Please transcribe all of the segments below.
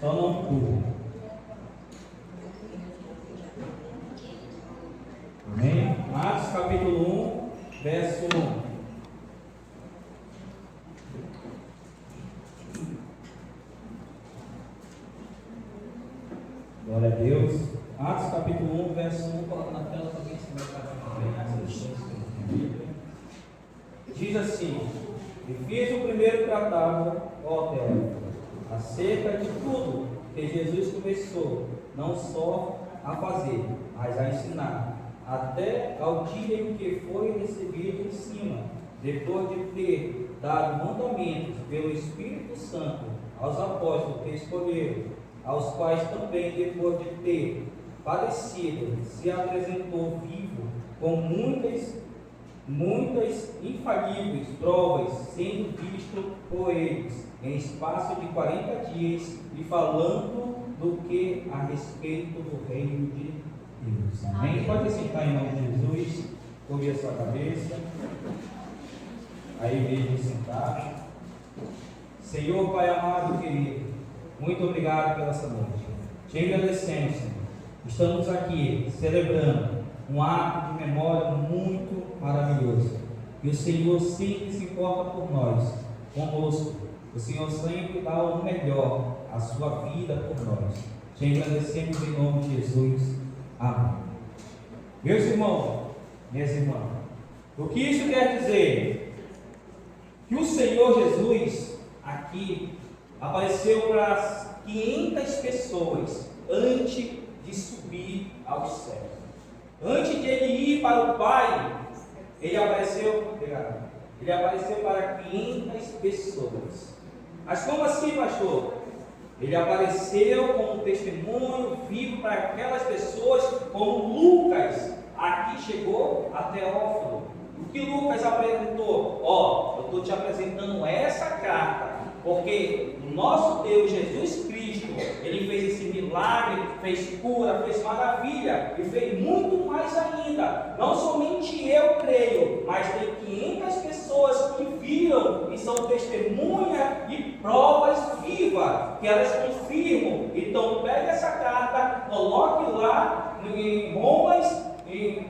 Só não pula. Amém? Atos capítulo 1, verso 1. Glória a Deus. Atos capítulo 1, verso 1. Coloca na tela também, se vai estar bem. Diz assim: e fiz o primeiro tratado, ó Teófilo, acerca de tudo que Jesus começou, não só a fazer, mas a ensinar, até ao dia em que foi recebido em cima, depois de ter dado mandamentos pelo Espírito Santo aos apóstolos que escolheram, aos quais também, depois de ter padecido, se apresentou vivo com muitas infalíveis provas, sendo visto por eles em espaço de 40 dias e falando do que a respeito do reino de Deus. Amém? Pode sentar em nome de Jesus, cobrir a sua cabeça, aí mesmo sentar. Senhor, Pai amado, querido, muito obrigado pela essa noite. Te agradecemos, Senhor. Estamos aqui celebrando um ato de memória muito maravilhoso. E o Senhor sempre se importa por nós, conosco. O Senhor sempre dá o melhor, a sua vida por nós. Te agradecemos em nome de Jesus. Amém. Meus irmãos, minhas irmãs, o que isso quer dizer? Que o Senhor Jesus aqui apareceu para 500 pessoas antes de subir aos céus. Antes de ele ir para o Pai, ele apareceu para 500 pessoas. Mas como assim, pastor? Ele apareceu como testemunho vivo para aquelas pessoas, como Lucas aqui chegou a Teófilo. O que Lucas apresentou? Eu estou te apresentando essa carta, porque o nosso Deus Jesus Cristo, ele fez esse milagre, fez cura, fez maravilha e fez muito mais ainda. Não somente eu creio, mas tem 500 pessoas que viram e são testemunha e provas vivas, que elas confirmam. Então pegue essa carta, coloque lá em Romas, em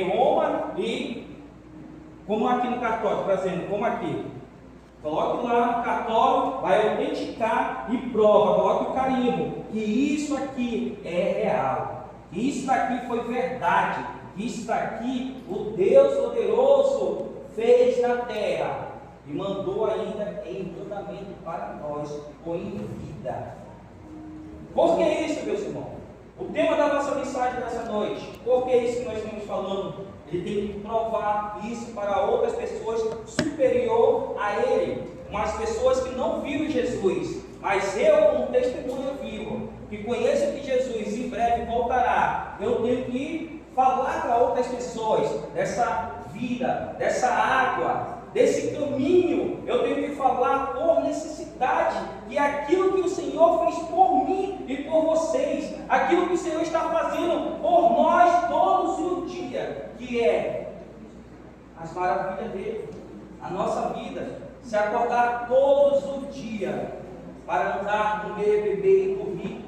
Roma, e como aqui no cartório, por exemplo, como aqui. Coloque lá no cartório, vai autenticar e prova, coloque o carimbo, que isso aqui é real, que isso daqui foi verdade, que isso daqui o Deus poderoso fez na terra e mandou ainda em mandamento para nós, põe em vida. Por que isso, meus irmãos? O tema da nossa mensagem dessa noite, por que isso que nós estamos falando? Ele tem que provar isso para outras pessoas superior a ele, umas pessoas que não viram Jesus, mas eu, como testemunha vivo, que conheço que Jesus em breve voltará, eu tenho que falar para outras pessoas dessa vida, dessa água, desse caminho. Eu tenho que falar por necessidade, e aquilo que o Senhor fez por mim e por vocês, aquilo que o Senhor está fazendo por nós todos os dias, que é as maravilhas dele, a nossa vida, se acordar todos os dias para andar, comer, beber e dormir.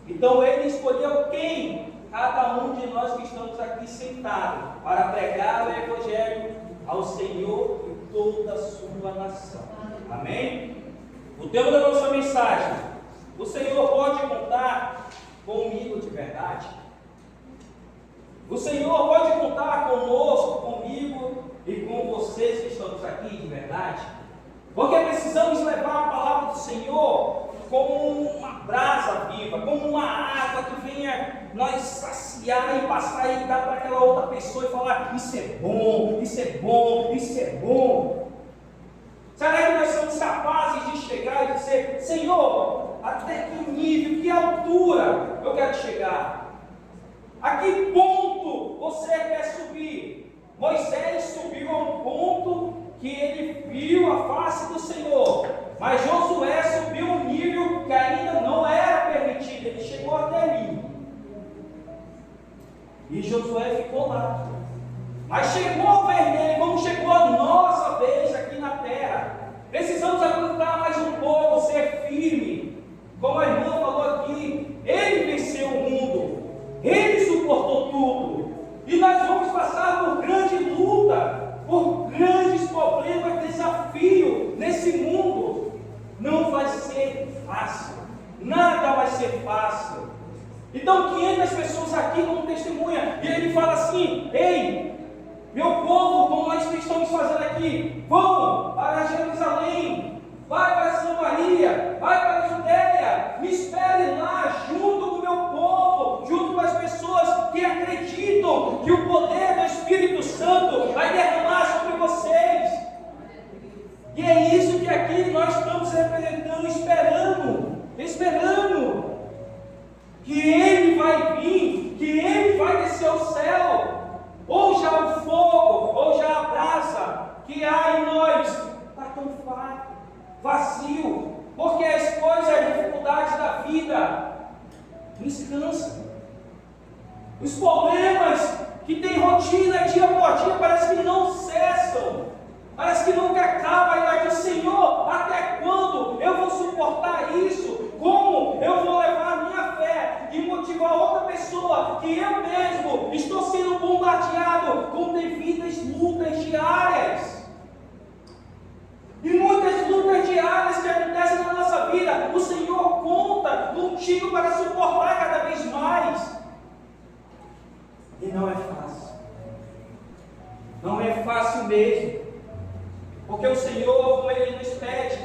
Então ele escolheu quem? Cada um de nós que estamos aqui sentados para pregar o Evangelho ao Senhor e toda a sua nação. Amém? O tema da nossa mensagem: o Senhor pode contar comigo de verdade? O Senhor pode contar conosco, comigo e com vocês que estamos aqui de verdade? Porque precisamos levar a palavra do Senhor como uma brasa viva, como uma água que venha nós saciar e passar e dar para aquela outra pessoa e falar: isso é bom, isso é bom, isso é bom. Será que nós somos capazes de chegar e dizer: Senhor, até que nível, que altura eu quero chegar? A que ponto você quer subir? Moisés subiu a um ponto que ele viu a face do Senhor, mas Josué subiu um nível que ainda não era permitido, ele chegou até ali. E Josué ficou lá. Mas chegou o vermelho, como chegou a nossa vez aqui na terra. Precisamos aguentar mais um pouco, ser firme, Como a irmã falou aqui, Ele venceu o mundo, Ele suportou tudo. E nós vamos passar por grande luta, por grandes problemas, desafio nesse mundo. Não vai ser fácil, nada vai ser fácil. Então 500 pessoas aqui como testemunha, e ele fala assim: ei, meu povo, como nós estamos fazendo aqui, vão para Jerusalém, vai para Samaria, vai para a Judeia, me esperem lá junto com o meu povo, junto com as pessoas que acreditam que o poder do Espírito Santo vai derramar sobre vocês. E é isso que aqui nós estamos representando, esperando que Ele vai vir, que Ele vai descer ao céu, ou já o fogo, ou já a brasa que há em nós está tão vazio, porque as coisas, as dificuldades da vida nos cansam. Os problemas que tem rotina dia por dia parece que não cessam, parece que nunca acaba. E nós dizemos: Senhor, até quando eu vou suportar isso? Como eu vou levar a minha fé e motivar outra pessoa que eu mesmo estou sendo bombardeado com devidas lutas diárias? E muitas lutas diárias que acontecem na nossa vida, o Senhor conta contigo para suportar cada vez mais. E não é fácil. Não é fácil mesmo. Porque o Senhor, como Ele nos pede,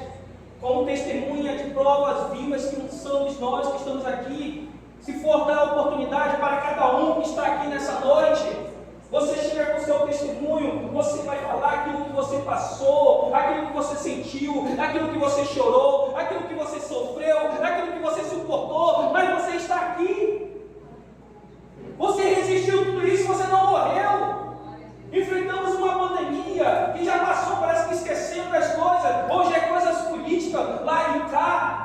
como testemunha de provas vivas que não somos nós que estamos aqui, se for dar oportunidade para cada um que está aqui nessa noite, você chega com o seu testemunho, você vai falar aquilo que você passou, aquilo que você sentiu, aquilo que você chorou, aquilo que você sofreu, aquilo que você suportou, mas você está aqui. Você resistiu tudo isso, você não morreu. Enfrentamos uma pandemia que já passou, parece que esquecendo das coisas. Hoje é coisas políticas lá e cá.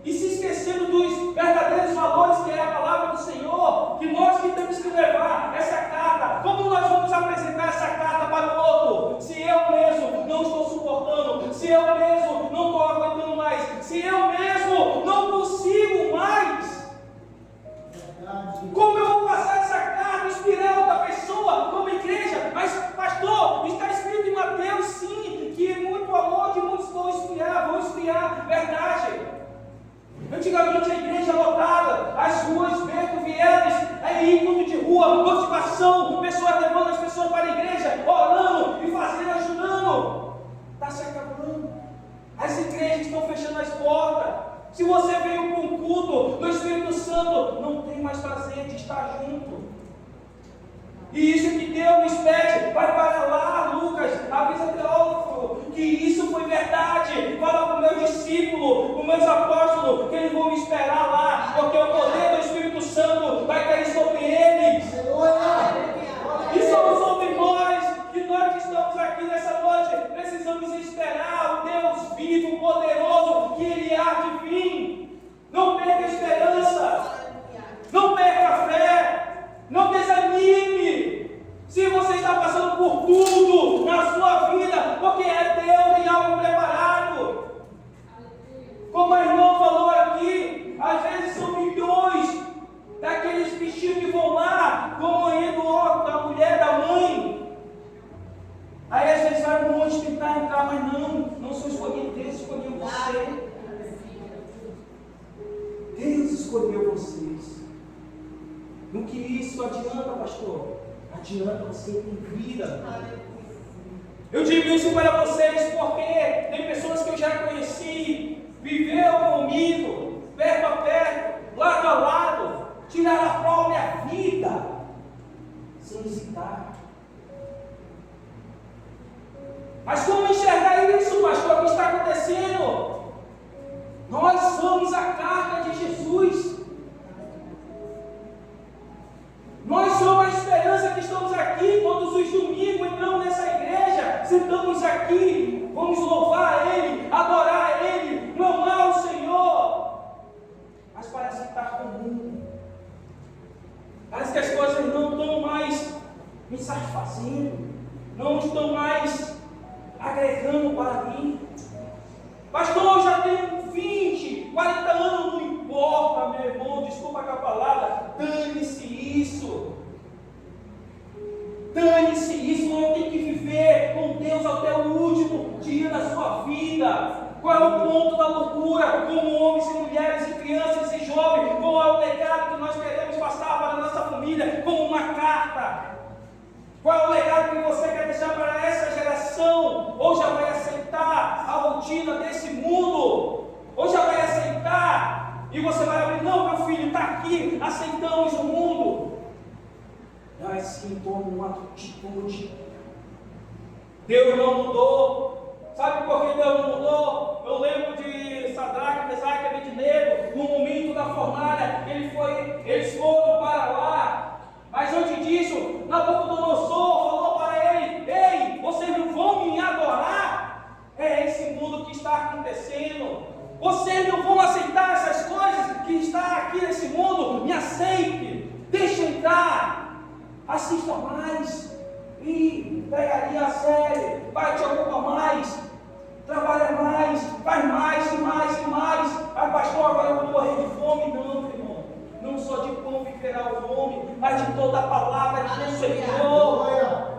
E se esquecendo dos verdadeiros valores que é a palavra do Senhor, que nós que temos que levar essa carta. Como nós vamos apresentar essa carta para o outro? Se eu mesmo não estou suportando, se eu mesmo não estou aguentando mais, se eu mesmo não consigo mais, como eu vou passar essa carta, inspirar outra pessoa como igreja? Mas pastor, está escrito em Mateus sim, que muito amor, que muitos vão esfriar, verdade. Antigamente a igreja lotada, as ruas Beco Vieres, aí culto de rua, motivação, pessoas levando as pessoas para a igreja, orando e fazendo, ajudando. Está se acabando. As igrejas estão fechando as portas. Se você veio para um culto do Espírito Santo, não tem mais prazer de estar junto. E isso que Deus nos pede, vai para lá, Lucas, avisa Teófilo que isso foi verdade. Fala para o meu discípulo, para os meus apóstolos, que eles vão me esperar lá, porque o poder do Espírito Santo vai cair sobre eles. E somos sobre nós, que nós que estamos aqui nessa noite, precisamos esperar o Deus vivo, poderoso, que Ele há de vir. Não perca a esperança, não perca a fé, não desanime. Se você está passando por tudo na sua vida, porque é Deus, tem algo preparado. Como a irmã falou aqui, às vezes são milhões daqueles bichinhos que vão lá, como a mãe do órgão, da mulher, da mãe. Aí às vezes vai um monte tentar entrar, mas não sou escolhido, Deus escolheu você. Deus escolheu vocês. No que isso adianta, pastor? Adianta, você tem vida. Eu digo isso para vocês porque tem pessoas que eu já conheci, viveu comigo, perto a perto, lado a lado, tiraram a própria vida sem hesitar. Mas como enxergar isso, pastor? O que está acontecendo? Nós somos a carga de Jesus. Nós somos a esperança que estamos aqui todos os domingos, entramos nessa igreja, sentamos aqui, vamos louvar a Ele, adorar a Ele, clamar ao Senhor. Mas parece que está comum. Parece que as coisas não estão mais me satisfazendo, não estão mais agregando para mim. Pastor, eu já tenho 20, 40 anos Qual é o ponto da loucura? Como homens e mulheres e crianças e jovens, qual é o legado que nós queremos passar para a nossa família como uma carta? Qual é o legado que você quer deixar para essa geração? Ou já vai aceitar a rotina desse mundo? Ou já vai aceitar e você vai abrir, não, meu filho, está aqui, aceitamos o mundo. Mas sim, toma uma atitude. Deus não mudou. Sabe por que Deus não mudou? Eu lembro de Sadraque, Mesaque e Abednego, no momento da fornalha, eles foram para lá. Mas antes disso, Nabucodonosor falou para ele: ei, vocês não vão me adorar? É esse mundo que está acontecendo. Vocês não vão aceitar essas coisas que está aqui nesse mundo. Me aceite, deixa eu entrar, assista mais. E pegaria a série, vai te ocupar mais, trabalha mais, faz mais e mais e mais. Ah, pastor, agora eu vou morrer de fome. Não, meu irmão, não só de pão viverá o homem, mas de toda a palavra de Senhor.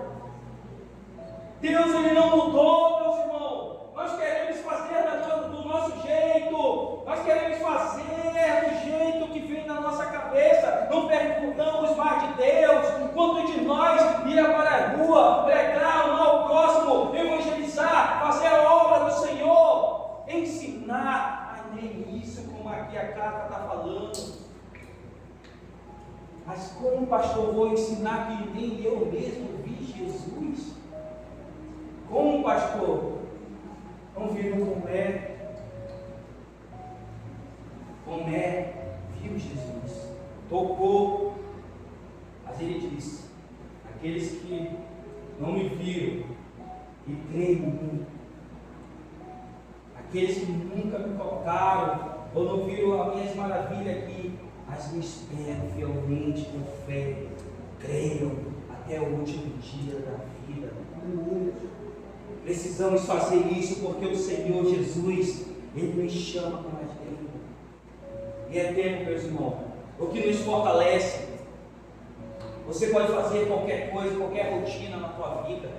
Deus, Ele não mudou, meus irmãos. Nós queremos fazer do nosso jeito, nós queremos fazer do jeito que vem na nossa cabeça, não perguntamos mais de Deus. Quanto de nós ia para a rua, pregar, amar o próximo, evangelizar, fazer a obra do Senhor, ensinar a nem isso, como aqui a carta está falando. Mas como, pastor, vou ensinar que nem eu mesmo vi Jesus? Como, pastor? Não viram como é? Tomé viu Jesus, tocou, mas ele disse: aqueles que não me viram e creem em mim, aqueles que nunca me tocaram ou não viram as minhas maravilhas aqui, mas me esperam fielmente com fé, creiam até o último dia da vida. Precisamos fazer isso porque o Senhor Jesus, Ele nos chama para mais tempo. E é tempo, meus irmãos, o que nos fortalece. Você pode fazer qualquer coisa, qualquer rotina na tua vida,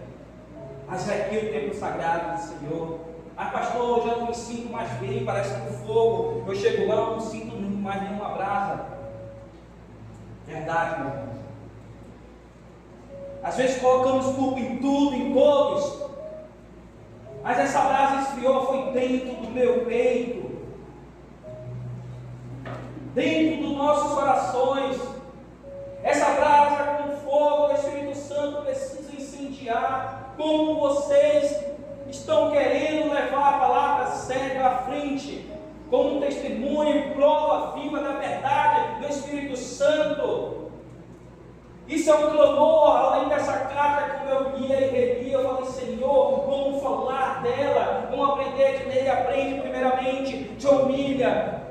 mas é aqui o tempo sagrado do Senhor. Ah, pastor, eu já não me sinto mais bem, parece que o fogo, eu chego lá, eu não sinto mais nenhuma brasa. Verdade, meu irmão. Às vezes colocamos culpa em tudo, em todos, mas essa brasa esfriou, foi dentro do meu peito, dentro dos nossos corações. Essa brasa com fogo do Espírito Santo precisa incendiar. Como vocês estão querendo levar a palavra séria à frente, como um testemunho e prova viva da verdade do Espírito Santo. Isso é um clamor, além dessa carta que eu lia e relia, eu falei: Senhor, vamos falar dela, vamos aprender de ler, aprende primeiramente, te humilha.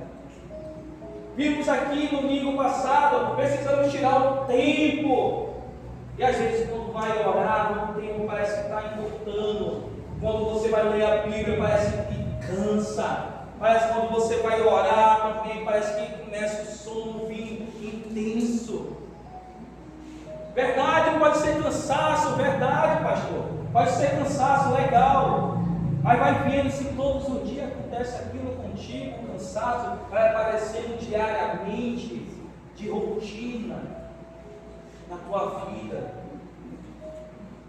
Vimos aqui no domingo passado, precisamos tirar o tempo. E às vezes quando vai orar, o tempo parece que está encurtando. Quando você vai ler a Bíblia, parece que cansa. Parece que quando você vai orar, também parece que começa o sono vindo intenso. Verdade, pode ser cansaço, verdade, pastor. Pode ser cansaço, legal. Mas vai vendo se todos os dias acontece aquilo contigo, cansaço, vai aparecendo diariamente, de rotina, na tua vida.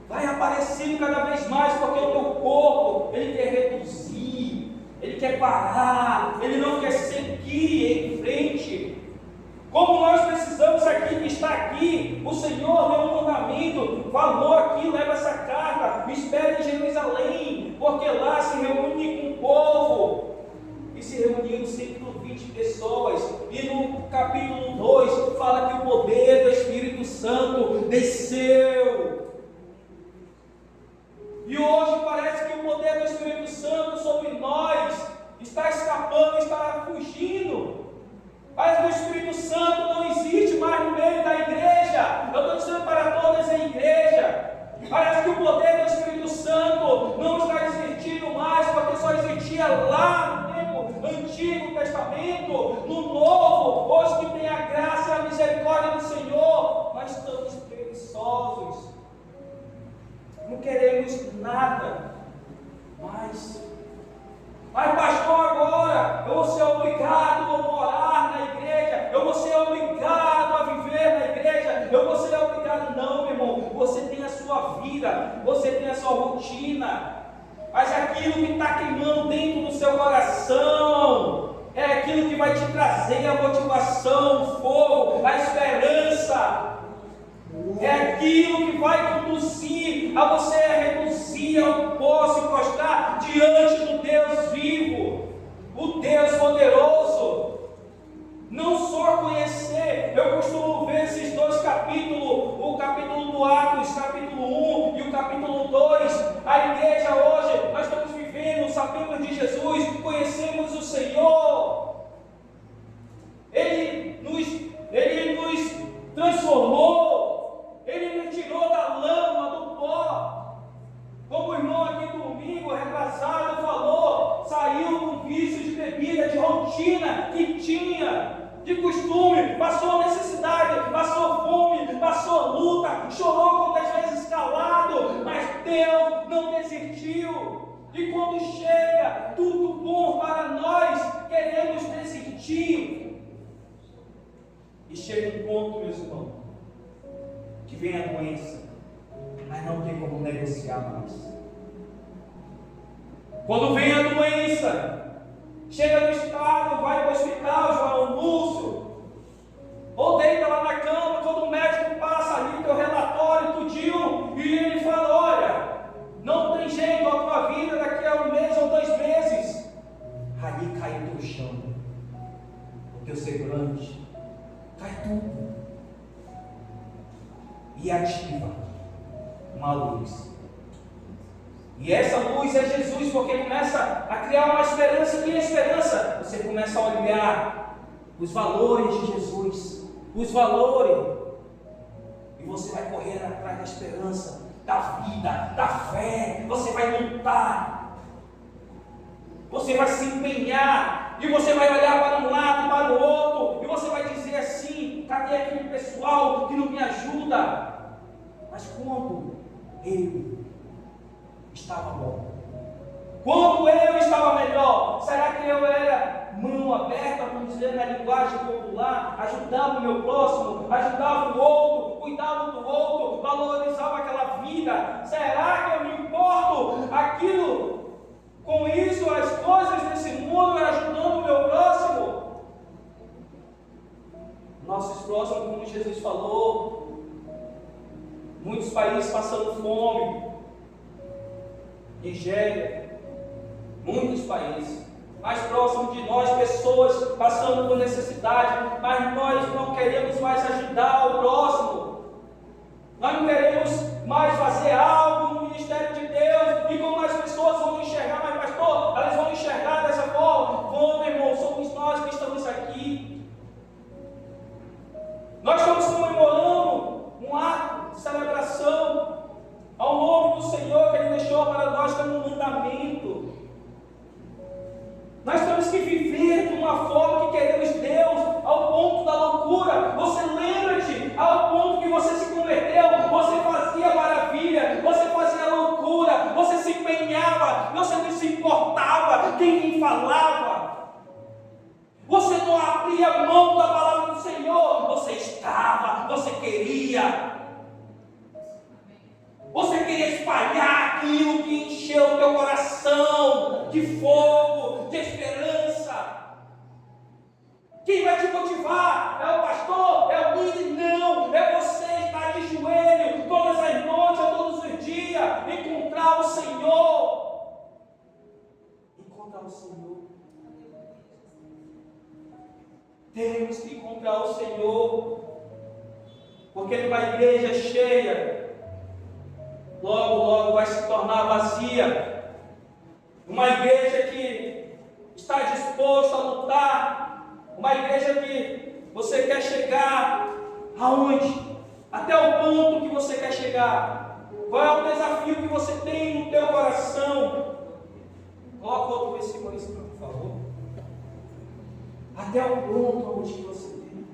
Vai aparecendo cada vez mais, porque o teu corpo, ele quer reduzir, ele quer parar, ele não quer seguir em frente. Como nós precisamos aqui, que está aqui, o Senhor deu um mandamento, falou aqui, leva essa carta, me espere em Jerusalém, porque lá se reúne com o povo. E se reuniram 120 pessoas, e no capítulo 2 fala que o poder do Espírito Santo desceu. E hoje parece que o poder do Espírito Santo sobre nós está escapando, está fugindo. Mas o Espírito Santo não existe mais no meio da igreja. Eu estou dizendo para todas a igreja. Parece que o poder do Espírito Santo não está existindo mais, porque só existia lá no tempo Antigo Testamento. No Novo, hoje que tem a graça e a misericórdia do Senhor, nós estamos preguiçosos. Não queremos nada mais. Mas pastor, agora eu vou ser obrigado a morar na igreja, eu vou ser obrigado a viver na igreja, eu vou ser obrigado. Não, meu irmão, você tem a sua vida, você tem a sua rotina, mas aquilo que está queimando dentro do seu coração é aquilo que vai te trazer a motivação, o fogo, a esperança. É aquilo que vai conduzir a você reduzir ao pó, se prostrar diante do Deus vivo, o Deus poderoso. Não só conhecer, eu costumo ver esses dois capítulos, o capítulo do Atos, capítulo 1 e o capítulo 2. A igreja hoje, nós estamos vivendo, sabemos de Jesus, conhecemos o Senhor. Ele nos transformou, Ele nos tirou da lama, do pó. Como o irmão aqui domingo, retrasado, falou, saiu com vício de bebida, de rotina que tinha, de costume, passou necessidade, passou fome, passou luta, chorou quantas vezes calado, mas Deus não desistiu. E quando chega tudo bom para nós, queremos desistir. E chega um ponto, meus irmãos, que vem a doença, mas não tem como negociar mais. Quando vem a doença, chega no estado, vai para o hospital, João Lúcio, ou deita lá na cama, quando o médico passa ali teu relatório, tudinho, e ele fala, olha, não tem jeito, a tua vida daqui a 1 mês ou 2 meses. Aí cai o teu chão, o teu semblante, cai tudo. E ativa uma luz. E essa luz é Jesus, porque começa a criar uma esperança. Que é esperança? Você começa a olhar os valores de Jesus, os valores, e você vai correr atrás da esperança, da vida, da fé. Você vai lutar, você vai se empenhar, e você vai olhar para um lado, para o outro, e você vai dizer assim: cadê aquele pessoal que não me ajuda? Mas quando eu estava bom, quando eu estava melhor, será que eu era mão aberta, vamos dizer na linguagem popular, ajudava o meu próximo, ajudava o outro, cuidava do outro, valorizava aquela vida? Será que eu me importo aquilo, com isso, as coisas desse mundo, ajudando o meu próximo? Nossos próximos, como Jesus falou, muitos países passando fome, Nigéria, muitos países, mais próximo de nós, pessoas passando por necessidade, mas nós não queremos mais ajudar o próximo, nós não queremos mais fazer algo no ministério de Deus, e como as pessoas vão enxergar, mas pastor, elas vão enxergar dessa forma? Bom, meu irmão, somos nós que estamos aqui, nós estamos comemorando um ato de celebração ao nome do Senhor que Ele deixou para nós como um mandamento. Nós temos que viver de uma forma que queremos Deus, ao ponto da loucura. Você lembra-te, ao ponto que você se converteu, você fazia maravilha, você fazia loucura, você se empenhava, você não se importava quem falava, você não abria mão da palavra do Senhor, você estava, você queria. Você queria espalhar aquilo que encheu o teu coração de fogo, de esperança. Quem vai te motivar? É o pastor? É o líder? Não, é você estar de joelho todas as noites ou todos os dias, encontrar o Senhor. Encontrar o Senhor. Temos que encontrar o Senhor, porque numa igreja cheia, logo vai se tornar vazia. Uma igreja que está disposta a lutar, uma igreja que você quer chegar aonde? Até o ponto que você quer chegar. Qual é o desafio que você tem no teu coração? Coloca outro versículo aí, por favor. Até o ponto onde você tem.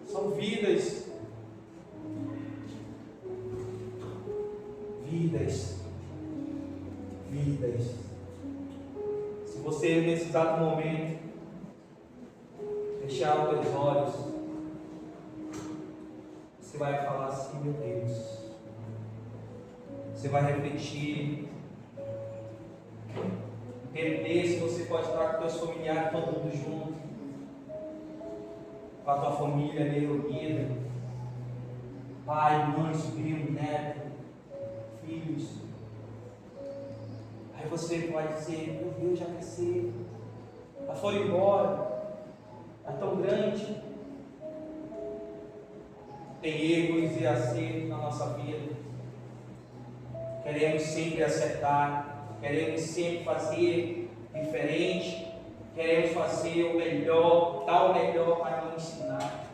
São vidas. vidas. Se você nesse exato momento fechar os teus olhos, você vai falar assim: meu Deus. Você vai refletir, entender se você pode estar com os teus familiares, todo mundo junto, com a tua família ali reunida, pai, mãe, sobrinho, neto, filhos. Aí você vai dizer: meu Deus, já cresceram, já foram embora, é tão grande. Tem erros e acertos na nossa vida. Queremos sempre acertar, queremos sempre fazer diferente, queremos fazer o melhor, dar o melhor para nos ensinar.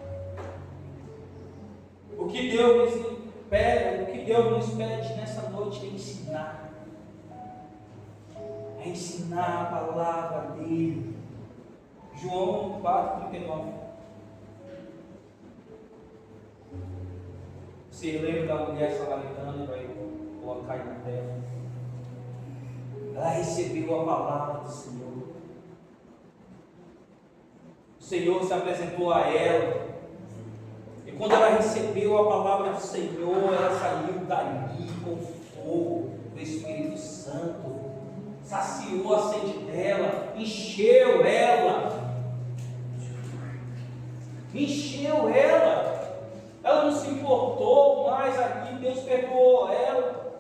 O que Deus nos pede nessa noite é ensinar. É ensinar a palavra dele. João 4,39. Você lembra da mulher samaritana? Vai colocar aí na tela. Ela recebeu a palavra do Senhor. O Senhor se apresentou a ela. E quando ela recebeu a palavra do Senhor, ela saiu dali com fogo do Espírito Santo. Saciou a sede dela, encheu ela. Encheu ela. Ela não se importou mais aqui, Deus perdoou ela.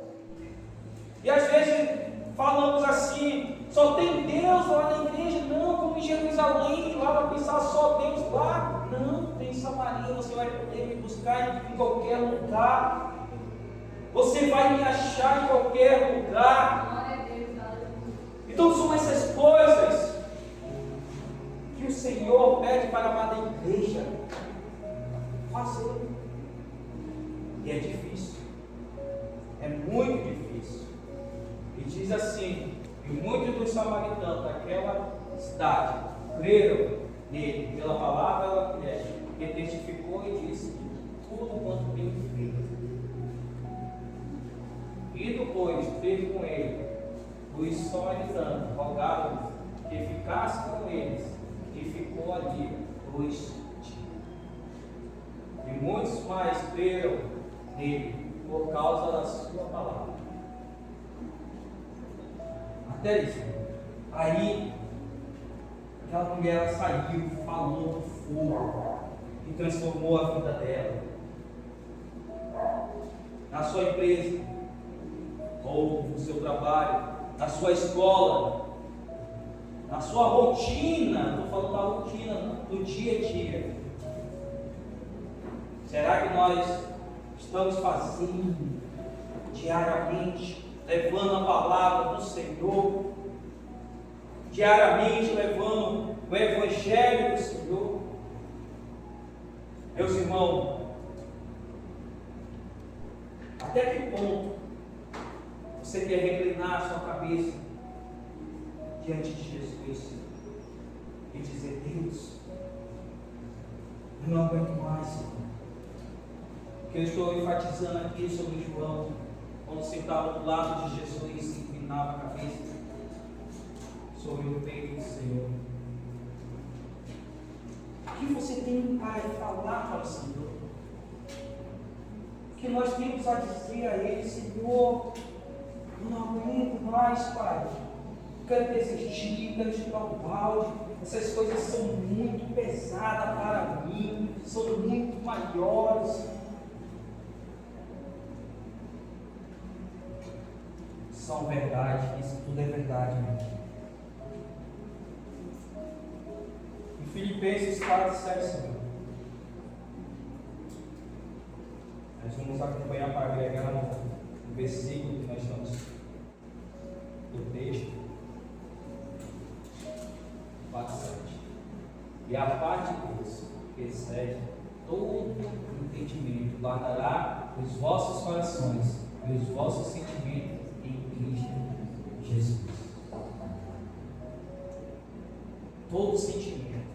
E às vezes falamos assim: só tem Deus lá na igreja. Não, como em Jerusalém, lá vai pensar só Deus lá. Não, tem Samaria, você vai poder me buscar em qualquer lugar. Você vai me achar em qualquer lugar. Então são essas coisas que o Senhor pede para a amada igreja fazer. E é difícil, é muito difícil. E diz assim: e muitos dos samaritanos daquela cidade creram nele pela palavra da mulher, que testificou e disse tudo quanto tem feito. E depois teve com ele os samaritanos, rogaram que ficasse com eles, e ficou ali 2 dias. E muitos mais creram nele por causa da sua palavra. Até isso. Aí aquela mulher, ela saiu, falou do fogo e transformou a vida dela. Na sua empresa, ou no seu trabalho, na sua escola, na sua rotina. Estou falando da rotina, do dia a dia. Será que nós estamos fazendo diariamente, levando a palavra do Senhor, diariamente levando o Evangelho do Senhor? Meus irmãos, até que ponto você quer reclinar a sua cabeça diante de Jesus e dizer: Deus, eu não aguento mais, Senhor? Que eu estou enfatizando aqui sobre João, quando sentava do lado de Jesus e inclinava a cabeça sobre o peito do Senhor. O que você tem para falar para o Senhor? O que nós temos a dizer a Ele: Senhor, eu não aguento mais, Pai. Quero desistir, quero chutar o balde. Essas coisas são muito pesadas para mim, são muito maiores. São verdade, isso tudo é verdade, né? Em Filipenses 4:7, nós vamos acompanhar para agregar no versículo que nós estamos do texto. 4:7. E a parte de Deus, que excede todo entendimento, guardará os vossos corações e os vossos sentimentos em Cristo Jesus. Todo sentimento,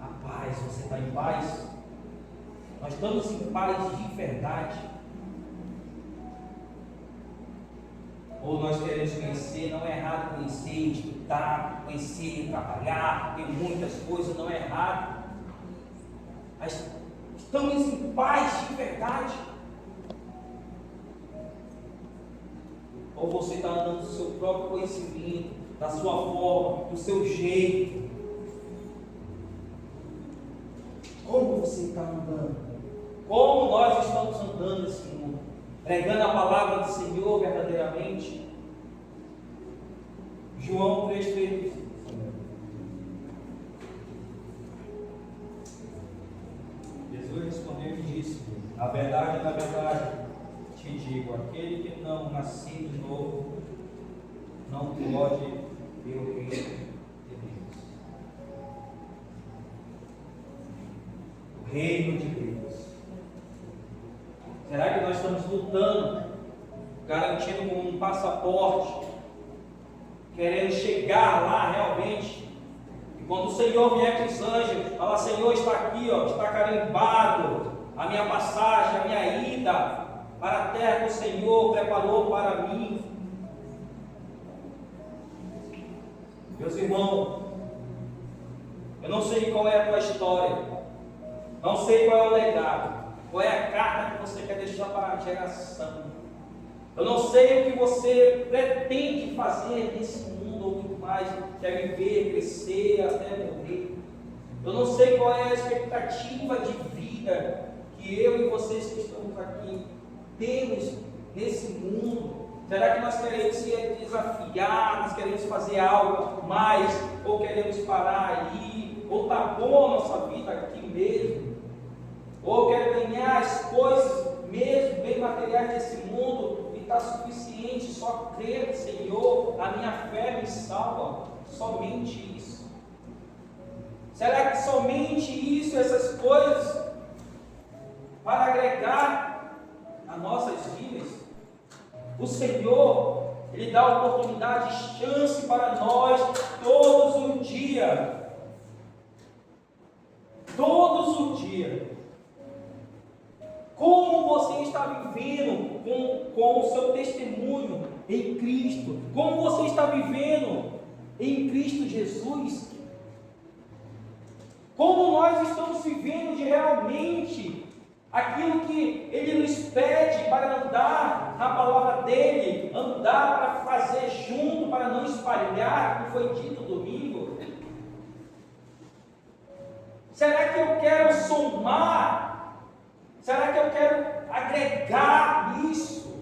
a paz, você está em paz? Nós estamos em paz de verdade. ou nós queremos conhecer. Não é errado conhecer, estudar, conhecer, trabalhar, tem muitas coisas, não é errado. Mas estamos em paz de verdade? Ou você está andando do seu próprio conhecimento, da sua forma, do seu jeito? Como você está andando? Como nós estamos andando nesse mundo? Pregando a palavra do Senhor verdadeiramente? João 3,3. Jesus respondeu e disse: na verdade, te digo, aquele que não nasceu de novo não pode ver o reino de Deus. O reino de Deus. Será que nós estamos lutando, garantindo como um passaporte, querendo chegar lá realmente? E quando o Senhor vier com os anjos, fala: Senhor, está aqui, ó, está carimbado a minha passagem, a minha ida para a terra que o Senhor preparou para mim. Meus irmãos, eu não sei qual é a tua história, não sei qual é o legado, qual é a carta que você quer deixar para a geração. Eu não sei o que você pretende fazer nesse mundo ou muito mais, quer viver, crescer até morrer. Eu não sei qual é a expectativa de vida que eu e vocês que estamos aqui temos nesse mundo. Será que nós queremos se desafiar, nós queremos fazer algo mais, ou queremos parar aí, ou tá bom a nossa vida aqui mesmo, ou quero ganhar as coisas mesmo, bem materiais desse mundo, e está suficiente só crer no Senhor, a minha fé me salva, somente isso? Será que somente isso, essas coisas, para agregar a nossas vidas? O Senhor, Ele dá oportunidade, chance para nós todos os dias. Todos os dias. Como você está vivendo com o seu testemunho em Cristo? Como você está vivendo em Cristo Jesus? Como nós estamos vivendo de realmente aquilo que Ele nos pede para andar na palavra dEle, andar para fazer junto, para não espalhar, como foi dito domingo? Será que eu quero somar? Será que eu quero agregar isso?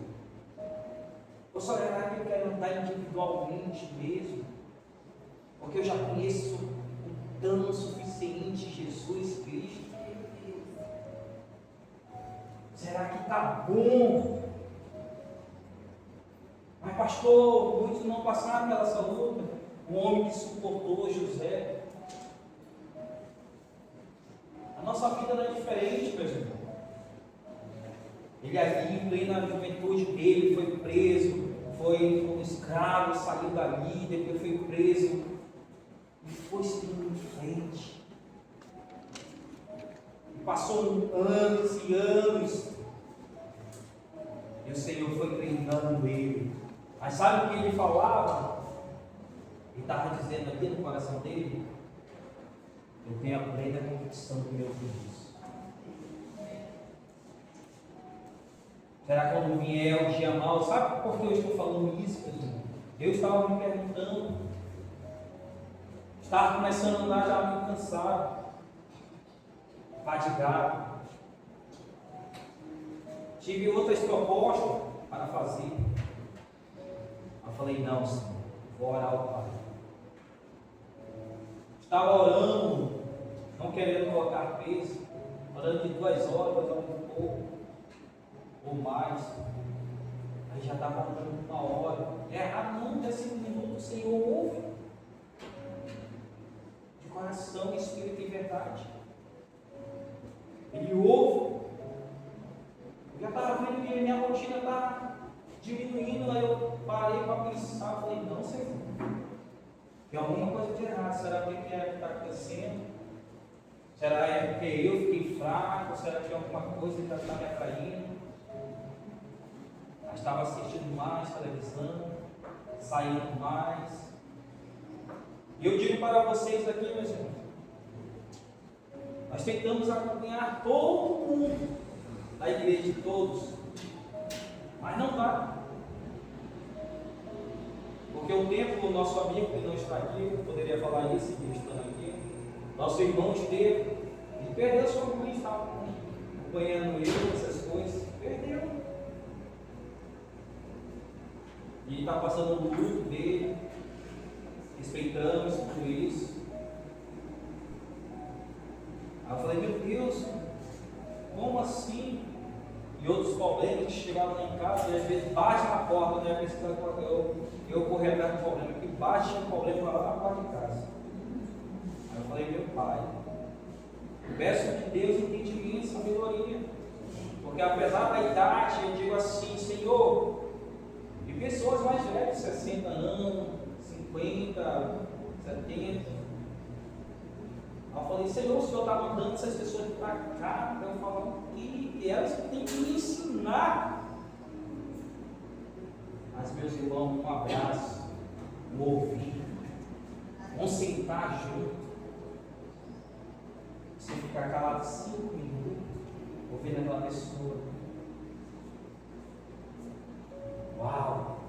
Ou será que eu quero andar individualmente mesmo? Porque eu já conheço o tão suficiente Jesus Cristo. Será que está bom? Mas pastor, muitos não passaram pela essa luta. O homem que suportou José. A nossa vida não é diferente, meus irmãos. Ele ali, em plena juventude dele, foi preso, foi um escravo, saiu dali, depois foi preso e foi seguindo em frente. Passou anos e anos, e o Senhor foi treinando ele. Mas sabe o que ele falava? Ele estava dizendo ali no coração dele: eu tenho a plena convicção do meu Deus. Será que quando vier o dia mau, sabe por que eu estou falando isso, pessoal? Deus estava me perguntando, estava começando a andar já muito cansado, fadigado. Tive outras propostas para fazer. Eu falei: não, Senhor, vou orar ao Pai. Estava orando, não querendo colocar peso, orando de 2 horas, 2 horas e pouco, ou mais. Aí já estava orando 1 hora. É errado não, 10 minutos, o Senhor ouve. De coração, espírito e verdade. Ele ouve. Eu já estava vendo que minha rotina está diminuindo, aí eu parei para pensar, falei: não, Senhor, tem alguma coisa de errado. Será que está acontecendo? Será porque eu fiquei fraco? Será que alguma coisa já está me atraindo? Mas estava assistindo mais televisão, saindo mais. E eu digo para vocês aqui, meus irmãos, nós tentamos acompanhar todo mundo da igreja, todos, mas não dá. Porque o tempo, o nosso amigo que não está aqui, eu poderia falar isso, que estando aqui, nosso irmão esteve, ele perdeu sua mãe, estava acompanhando ele, essas coisas, perdeu. E está passando o luto dele, respeitamos tudo isso. Aí eu falei, meu Deus, como assim? E outros problemas que chegaram lá em casa, e às vezes bate na porta, né? Eu corri atrás do problema, que bate um problema lá na porta de casa. Aí eu falei, meu pai, peço de Deus entendimento, sabedoria. Porque apesar da idade, eu digo assim, Senhor, e pessoas mais velhas, 60 anos, 50, 70. Eu falei, Senhor, o Senhor está mandando essas pessoas para cá, para eu falar o que? E elas têm que me ensinar. Mas, meus irmãos, um abraço, um ouvido, vamos sentar junto. Você ficar calado 5 minutos, ouvindo aquela pessoa. Uau!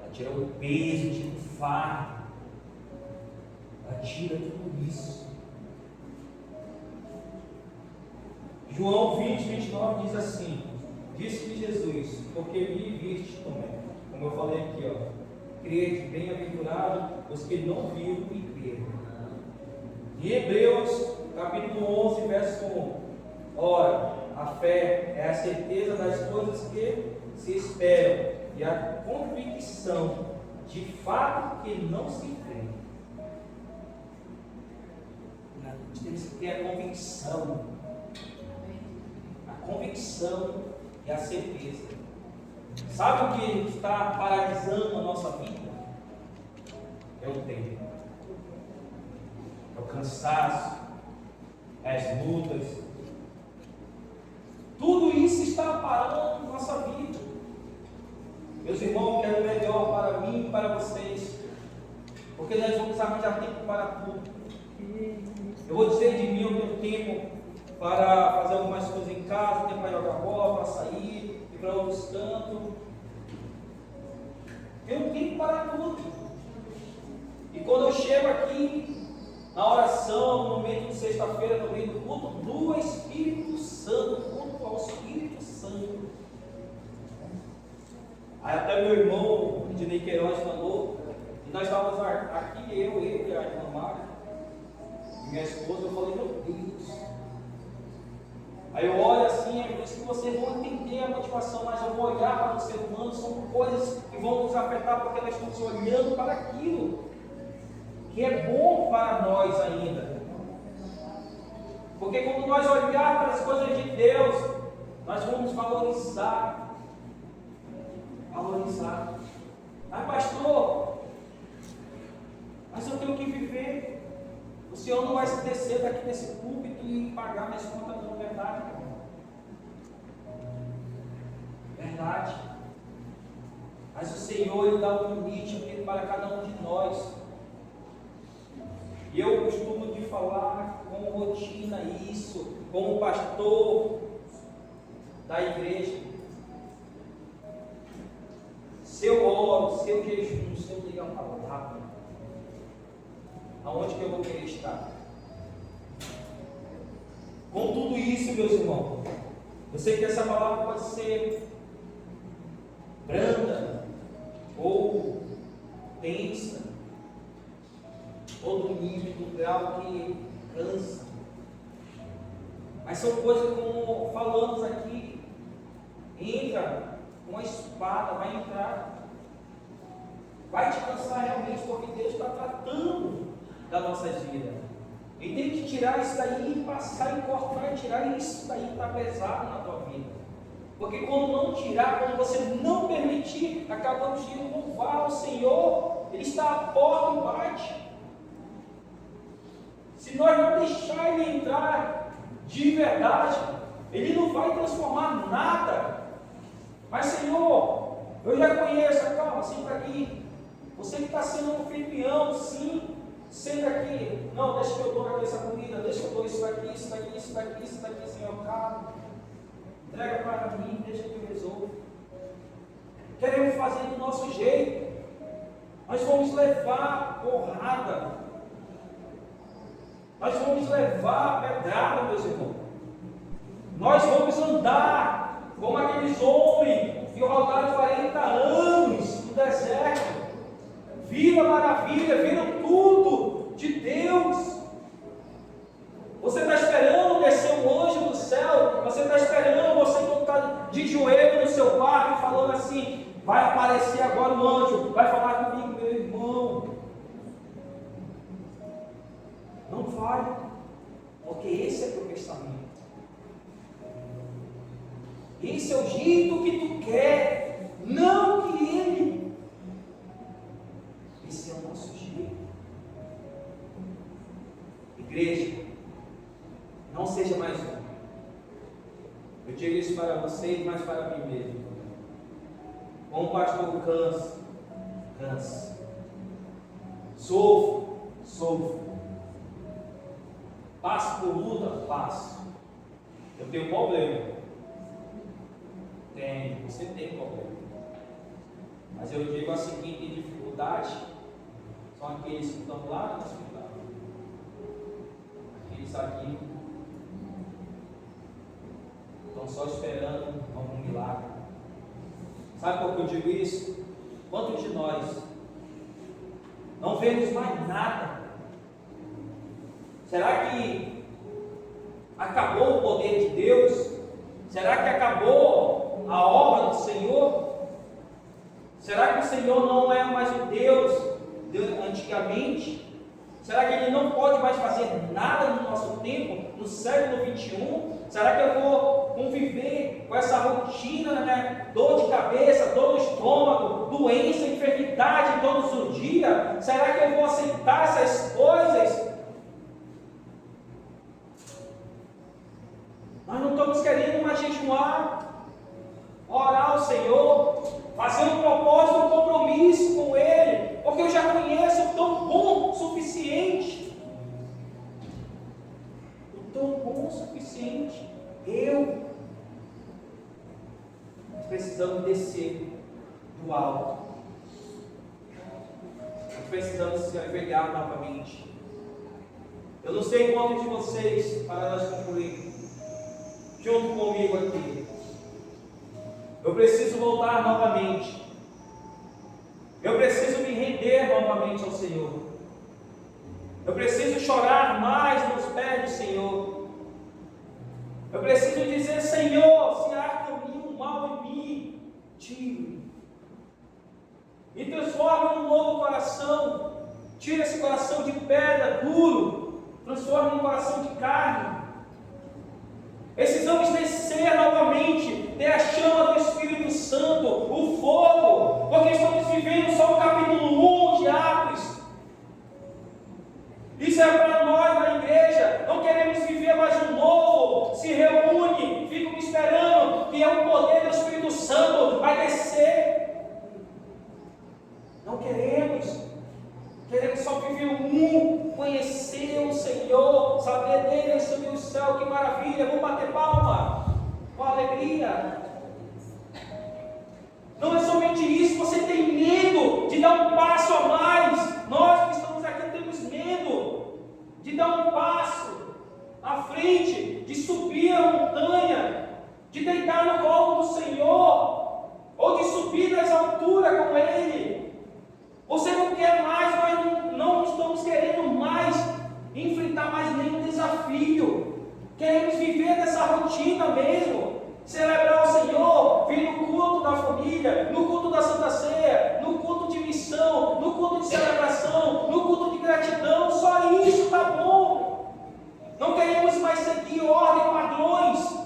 Ela tira o peso de um fardo. Ela tira tudo isso. João 20, 29 diz assim: disse-lhe Jesus, porque me viste também. Como eu falei aqui, ó. Crede, bem-aventurado os que não viram e creram. Em Hebreus, capítulo 11, verso 1. Ora, a fé é a certeza das coisas que se esperam e a convicção de fato que não se vê. Nós temos que ter a convicção. A convicção e a certeza. Sabe o que está paralisando a nossa vida? É o tempo, é o cansaço, é as lutas. Tudo isso está parando a nossa vida. Meus irmãos, eu quero o melhor para mim e para vocês, porque nós vamos arranjar tempo para tudo. Eu vou dizer de mim, eu tenho tempo para fazer algumas coisas em casa, tempo para jogar bola, para sair, ir para outros cantos. Tenho tempo para tudo. E quando eu chego aqui, na oração, no momento de sexta-feira, no meio do culto, do Espírito Santo, culto ao Espírito Santo. Aí até meu irmão, Ednei Queiroz, falou, e nós estávamos aqui, eu e a irmã Mara, e minha esposa, eu falei, meu Deus. Aí eu olho assim, é por isso que vocês vão entender a motivação, mas eu vou olhar para o ser humano, são coisas que vão nos afetar, porque nós estamos olhando para aquilo que é bom para nós ainda. Porque quando nós olharmos para as coisas de Deus, nós vamos valorizar. Valorizar. Mas pastor, mas eu tenho que viver. O Senhor não vai se descer daqui desse púlpito e pagar minhas contas, não, verdade, irmão. Verdade. Mas o Senhor, Ele dá um limite para cada um de nós. E eu costumo de falar como rotina isso, como pastor da igreja. Se eu oro, se eu jejum, se eu ligar uma palavra, aonde que eu vou querer estar? Com tudo isso, meus irmãos, eu sei que essa palavra pode ser branda ou tensa, ou do nível, do grau que cansa. Mas são coisas como falamos aqui, entra com a espada, vai entrar, vai te cansar realmente, porque Deus está tratando das nossas vidas. E tem que tirar isso daí, passar e cortar e tirar isso daí que está pesado na tua vida. Porque quando não tirar, quando você não permitir, acabamos de louvar o Senhor, Ele está à porta e bate. Se nós não deixar Ele entrar de verdade, Ele não vai transformar nada Mas Senhor, eu já conheço, calma, senta aqui. Você que está sendo um anfitrião, sim, senta aqui. Não, deixa que eu dou aqui essa comida, deixa que eu dou isso daqui, isso daqui, isso daqui, isso daqui, Senhor, calma. Entrega para mim, deixa que eu resolvo. Queremos fazer do nosso jeito. Nós vamos levar porrada. Nós vamos levar pedrada, meus irmãos. Nós vamos andar como aqueles homens que rodaram 40 anos no deserto. Viram a maravilha, viram tudo de Deus. Você está esperando descer um anjo do céu? Você está esperando você estar de joelho no seu quarto e falando assim: vai aparecer agora um anjo, vai falar comigo, meu irmão. Não vai, porque esse é o teu pensamento. Esse é o jeito que tu quer, não que ele. Esse é o nosso jeito. Igreja, não seja mais um. Eu digo isso para vocês, mas para mim mesmo. Como o pastor cansa. Sofro. Passo por luta, passo. Eu tenho problema. Você tem problema. Mas eu digo a seguinte dificuldade: são aqueles que estão lá no hospital. Aqueles aqui estão só esperando algum milagre. Sabe por que eu digo isso? Quantos de nós não vemos mais nada? Será que acabou o poder de Deus? Será que acabou a obra do Senhor? Será que o Senhor não é mais o Deus de antigamente? Será que Ele não pode mais fazer nada no nosso tempo, no século 21? Será que eu vou conviver com essa rotina, né? Dor de cabeça, dor no estômago, doença, enfermidade todos os dias? Será que eu vou aceitar essas coisas? Nós não estamos querendo mais jejuar, orar ao Senhor, fazer um propósito, um compromisso com Ele, porque eu já conheço o tão bom o suficiente. O tão bom o suficiente. Nós precisamos descer do alto. Nós precisamos se ajoelhar novamente. Eu não sei quantos de vocês, para nós concluir, junto comigo aqui, eu preciso voltar novamente. Eu preciso me render novamente ao Senhor. Eu preciso chorar mais nos pés do Senhor. Eu preciso dizer: Senhor, se há caminho mal em mim, tire-me. E transforma num novo coração. Tira esse coração de pedra, duro. Transforma num coração de carne. Precisamos descer novamente, ter a chama do Espírito Santo, o fogo, porque estamos vivendo só o capítulo 1 de Atos. Isso é para nós na igreja. Não queremos viver mais um novo. Se reúne, ficam esperando que é o poder do Espírito Santo vai descer. Não queremos. Queremos só viver um, conhecer o Senhor, saber dele, subir o céu, que maravilha, vamos bater palma, com alegria. Não é somente isso, você tem medo de dar um passo a mais. Nós que estamos aqui temos medo de dar um passo à frente, de subir a montanha, de deitar no colo do Senhor, ou de subir nas alturas com Ele. Você não quer mais, nós não estamos querendo mais enfrentar mais nenhum desafio. Queremos viver dessa rotina mesmo. Celebrar o Senhor, vir no culto da família, no culto da Santa Ceia, no culto de missão, no culto de celebração, no culto de gratidão. Só isso está bom. Não queremos mais seguir ordem e padrões.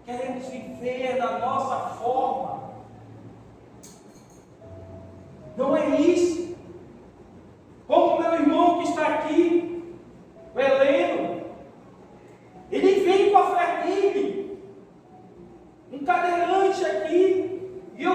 Queremos viver da nossa forma. Não é isso. Como o meu irmão que está aqui, o Heleno, ele vem com a fé dele, um cadeirante aqui, e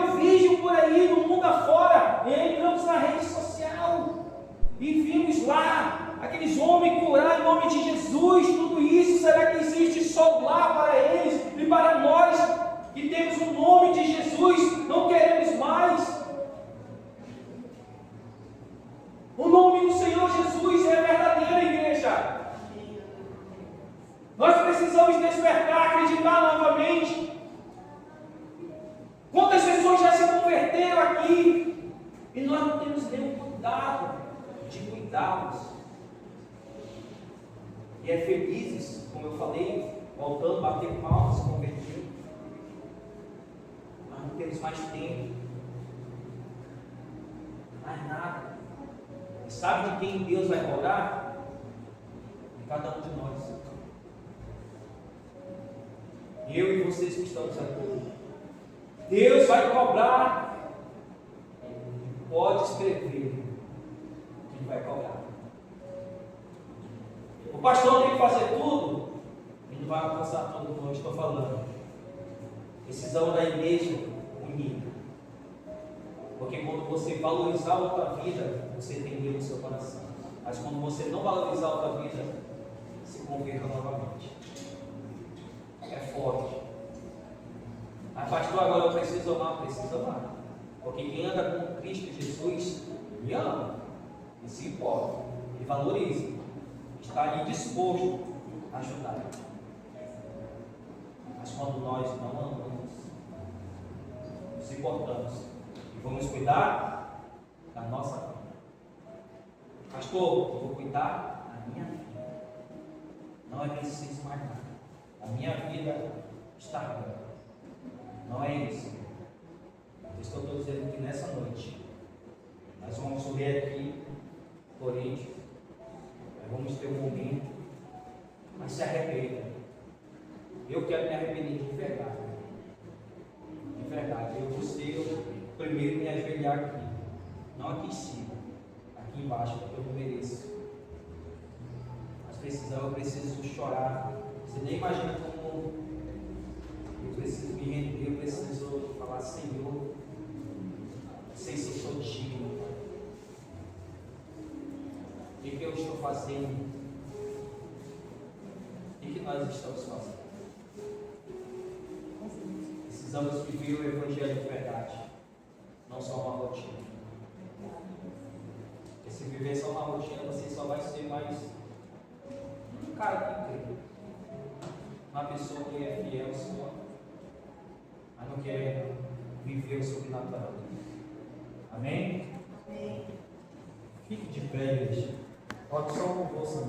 precisamos despertar, acreditar novamente. Quantas pessoas já se converteram aqui e nós não temos nenhum cuidado de cuidá-los. E é felizes, como eu falei, voltando, bater palmas, se converter. Nós não temos mais tempo, mais nada. E sabe de quem Deus vai cobrar? De cada um de nós. Eu e vocês que estamos aqui. Deus vai cobrar. Pode escrever. Ele vai cobrar. O pastor tem que fazer tudo. Ele não vai alcançar tudo, como eu estou falando. Precisamos da igreja unida. Porque quando você valorizar outra vida, você tem Deus no seu coração. Mas quando você não valorizar outra vida, se converta novamente. É forte. Mas pastor, agora eu preciso amar, Porque quem anda com Cristo Jesus, me ama, e se importa, e valoriza, está ali disposto a ajudar. Mas quando nós não amamos, nos importamos, e vamos cuidar da nossa vida. Pastor, eu vou cuidar da minha vida. Não é preciso mais nada. A minha vida está bem. Não é isso. Eu estou dizendo que nessa noite nós vamos ler aqui Coríntios, nós vamos ter um momento, mas se arrependa. Eu quero me arrepender de verdade. De verdade. Eu vou ser o primeiro me ajoelhar aqui. Não aqui em cima, aqui embaixo, porque eu não mereço. Mas eu preciso chorar. Você nem imagina como eu preciso me render, eu preciso falar, Senhor, não sei se eu sou digno. O que eu estou fazendo? O que nós estamos fazendo? Precisamos viver o Evangelho de verdade, não só uma rotina. Porque se viver só uma rotina, você só vai ser mais um cara que crê. Uma pessoa que é fiel ao Senhor, mas não quer viver o sobrenatural. Amém? Amém. Fique de pé, igreja. Pode só com força.